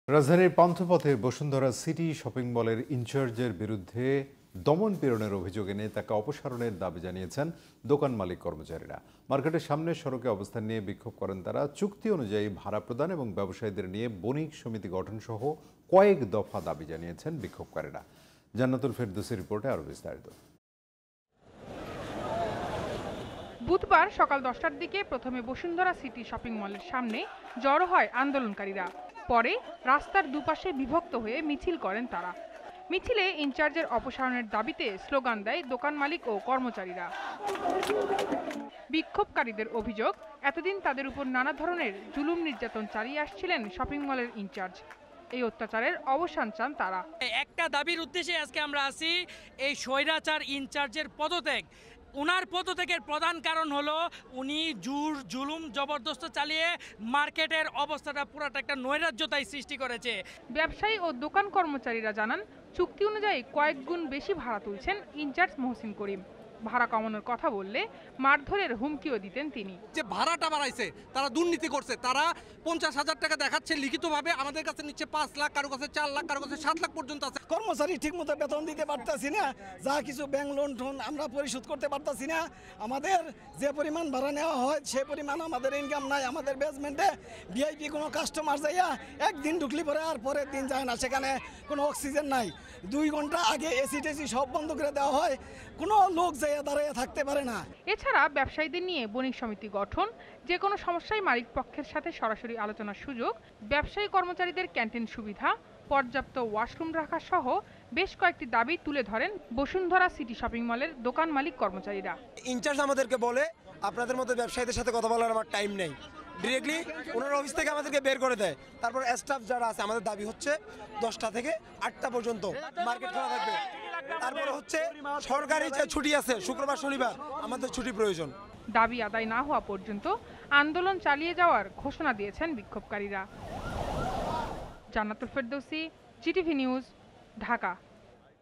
রাজধানীর পান্থপথে Bashundhara city shopping মলের ইনচার্জের বিরুদ্ধে দমন পীড়নের অভিযোগ এনে তাকে অপসারণের দাবি জানিয়েছেন দোকান মালিক কর্মচারীরা। মার্কেটের সামনে সড়কে অবস্থান নিয়ে বিক্ষোভ করেন তারা। চুক্তি অনুযায়ী ভাড়া প্রদান এবং ব্যবসায়ীদের নিয়ে বণিক সমিতি গঠন সহ কয়েক দফা দাবি জানিয়েছেন বিক্ষোভকারীরা। জান্নাতুল ফেরদৌসির রিপোর্টে আরও বিস্তারিত। বুধবার সকাল 10টার দিকে প্রথমে বসুন্ধরা সিটি শপিং মলের সামনে জড়ো হয় আন্দোলনকারীরা। পরে রাস্তার দুপাশে বিভক্ত হয়ে মিছিল করেন তারা। মিছিলে ইনচার্জের অপসারণের দাবিতে স্লোগান দেয় দোকান মালিক ও কর্মচারীরা। বিক্ষোভকারীদের অভিযোগ, এতদিন তাদের উপর নানা ধরনের জুলুম নির্যাতন চালিয়ে আসছিলেন শপিং মলের ইনচার্জ। এই অত্যাচারের অবসান চান তারা। একটা দাবির উদ্দেশ্যে আজকে আমরা আছি, এই স্বৈরাচার ইনচার্জের পদত্যাগ। উনার পদত্যাগের প্রধান কারণ হলো উনি জুলুম জবরদস্ত চালিয়ে মার্কেটের অবস্থাটা পুরাটা একটা নৈরাজ্যতায় সৃষ্টি করেছে। ব্যবসায়ী ও দোকান কর্মচারীরা জানান, চুক্তি অনুযায়ী কয়েক গুণ বেশি ভাড়া তুলছেন ইনচার্জ মহসিন করিম। ভাড়া কমানোর কথা বললে মারধরের হুমকিও দিতেন তিনি। যে ভাড়াটা বাড়াইছে, তারা দুর্নীতি করছে। তারা 50,000 টাকা দেখাচ্ছে লিখিতভাবে, আমাদের কাছে নিচ্ছে 5 লাখ, কারো কাছে 4 লাখ, কারো কাছে 7 লাখ পর্যন্ত আছে। কর্মচারী ঠিকমতো বেতন দিতে পারতাছি না, যা কিছু ব্যাংক লোন টোন আমরা পরিশোধ করতে পারতাছি না। আমাদের যে পরিমাণ ভাড়া নেওয়া হয় সে পরিমাণ আমাদের ইনকাম নাই। আমাদের বেসমেন্টে ভিআইপি কোনো কাস্টমার যাইয়া একদিন ঢুকলি পরে আর পরের দিন যায় না, সেখানে কোনো অক্সিজেন নাই। 2 ঘন্টা আগে এসি টেসি সব বন্ধ করে দেওয়া হয়, কোনো লোক যাইয়া দাঁড়িয়ে থাকতে পারে না। এছাড়া ব্যবসায়ীদের নিয়ে বণিক সমিতি গঠন, যে কোনো সমস্যায় মালিক পক্ষের সাথে সরাসরি আলোচনার সুযোগ, ব্যবসায়ী কর্মচারীদের ক্যান্টিন সুবিধা, পর্যাপ্ত ওয়াশরুম রাখা সহ বেশ কয়েকটি দাবি তুলে ধরেন বসুন্ধরা সিটি শপিং মলের দোকান মালিক কর্মচারীরা। ইনচার্জ আমাদেরকে বলে, আপনাদের মতো ব্যবসায়ীদের সাথে কথা বলার আমার টাইম নেই। ডিরেক্টলি ওনার অফিস থেকে আমাদেরকে বের করে দেয়। তারপর স্টাফ যারা আছে, আমাদের দাবি হচ্ছে 10টা থেকে 8টা পর্যন্ত মার্কেট খোলা থাকবে। তারপরে হচ্ছে সরকারি যে ছুটি আছে শুক্রবার শনিবার, আমাদের ছুটি প্রয়োজন। দাবি আদায় না হওয়া পর্যন্ত আন্দোলন চালিয়ে যাওয়ার ঘোষণা দিয়েছেন বিক্ষোভকারীরা। জান্নাতুল ফেরদৌসি, জিটিভি নিউজ, ঢাকা।